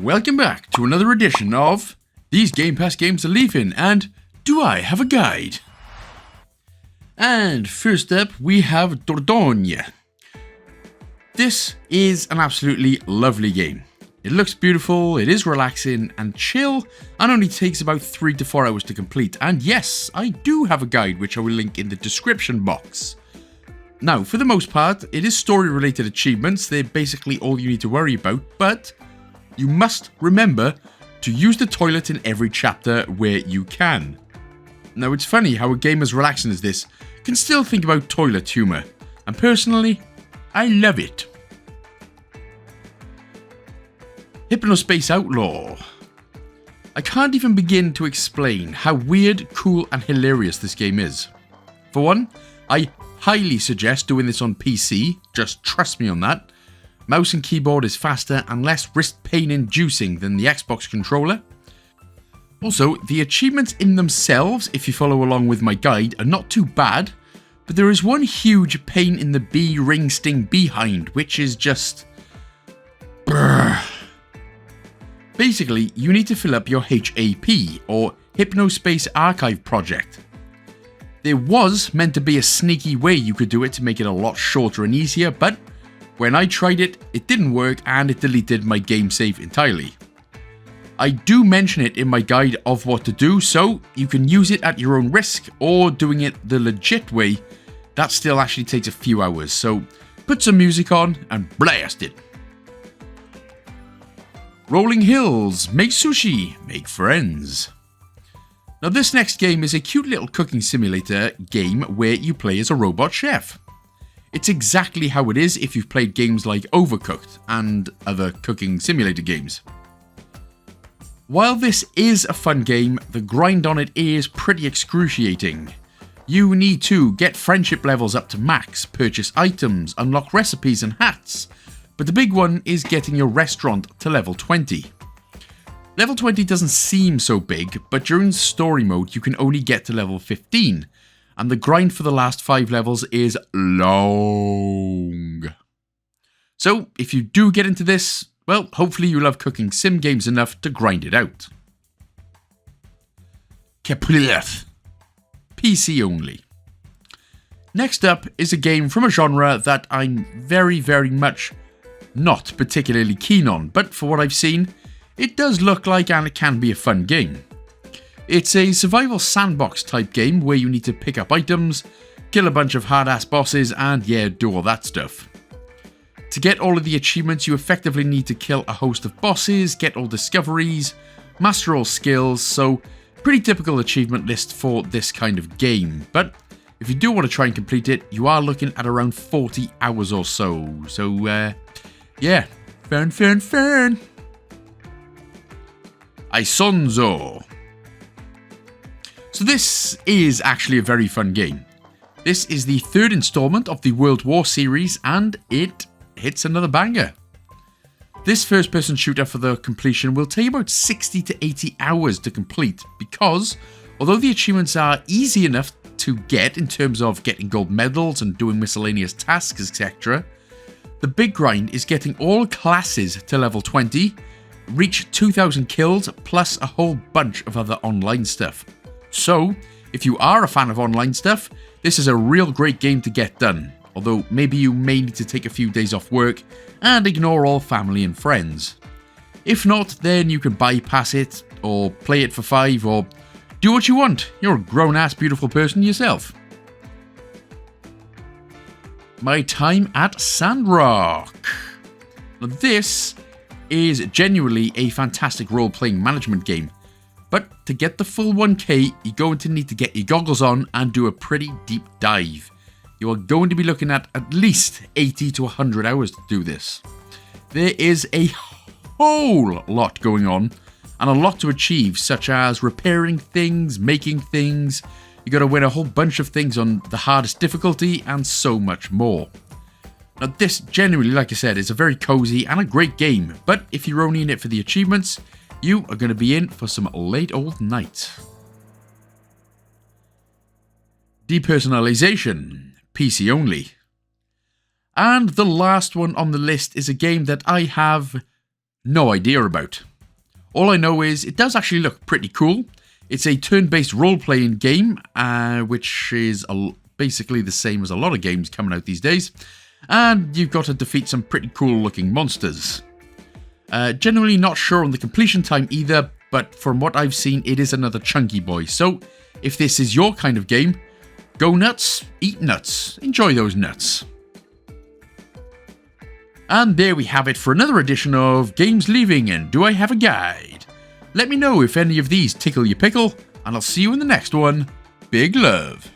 Welcome back to another edition of These Game Pass Games to Leave In, and Do I Have a Guide? And first up, we have Dordogne. This is an absolutely lovely game. It looks beautiful, it is relaxing and chill, and only takes about 3 to 4 hours to complete. And yes, I do have a guide which I will link in the description box. Now, for the most part, it is story-related achievements. They're basically all you need to worry about, but you must remember to use the toilet in every chapter where you can. Now, it's funny how a game as relaxing as this can still think about toilet humour, and personally, I love it. Hypnospace Outlaw. I can't even begin to explain how weird, cool and hilarious this game is. For one, I highly suggest doing this on PC, just trust me on that. Mouse and keyboard is faster and less wrist pain inducing than the Xbox controller. Also, the achievements in themselves, if you follow along with my guide, are not too bad, but there is one huge pain in the bee ring sting behind, which is just... brrr. Basically, you need to fill up your HAP, or Hypnospace Archive project. There was meant to be a sneaky way you could do it to make it a lot shorter and easier, but when I tried it, it didn't work and it deleted my game save entirely. I do mention it in my guide of what to do, so you can use it at your own risk, or doing it the legit way, that still actually takes a few hours, so put some music on and blast it. Rolling Hills, make sushi, make friends. Now this next game is a cute little cooking simulator game where you play as a robot chef. It's exactly how it is if you've played games like Overcooked and other cooking simulator games. While this is a fun game, the grind on it is pretty excruciating. You need to get friendship levels up to max, purchase items, unlock recipes and hats, but the big one is getting your restaurant to level 20. Level 20 doesn't seem so big, but during story mode you can only get to level 15, and the grind for the last 5 levels is long. So if you do get into this, well, hopefully you love cooking sim games enough to grind it out. Kapul. PC only. Next up is a game from a genre that I'm very much not particularly keen on, but for what I've seen, it does look like and it can be a fun game. It's a survival sandbox type game where you need to pick up items, kill a bunch of hard-ass bosses, and yeah, do all that stuff. To get all of the achievements, you effectively need to kill a host of bosses, get all discoveries, master all skills, so pretty typical achievement list for this kind of game. But if you do want to try and complete it, you are looking at around 40 hours or so. So, yeah, fun. Isonzo. So this is actually a very fun game. This is the 3rd installment of the World War series, and it hits another banger. This first-person shooter for the completion will take about 60 to 80 hours to complete, because although the achievements are easy enough to get in terms of getting gold medals and doing miscellaneous tasks, etc., the big grind is getting all classes to level 20, reach 2,000 kills, plus a whole bunch of other online stuff. So, if you are a fan of online stuff, this is a real great game to get done, although maybe you may need to take a few days off work and ignore all family and friends. If not, then you can bypass it, or play it for 5, or do what you want. You're a grown-ass beautiful person yourself. My time at Sandrock. Now this is genuinely a fantastic role-playing management game, but to get the full 1k, you're going to need to get your goggles on and do a pretty deep dive. You are going to be looking at least 80 to 100 hours to do this. There is a whole lot going on and a lot to achieve, such as repairing things, making things. You got to win a whole bunch of things on the hardest difficulty and so much more. Now this genuinely, like I said, is a very cozy and a great game, but if you're only in it for the achievements, you are going to be in for some late old night. Depersonalization, PC only. And the last one on the list is a game that I have no idea about. All I know is it does actually look pretty cool. It's a turn-based role-playing game, which is basically the same as a lot of games coming out these days. And you've got to defeat some pretty cool-looking monsters. Generally not sure on the completion time either, but from what I've seen, it is another chunky boy. So, if this is your kind of game, go nuts, eat nuts, enjoy those nuts. And there we have it for another edition of Games Leaving and Do I Have a Guide? Let me know if any of these tickle your pickle, and I'll see you in the next one. Big love.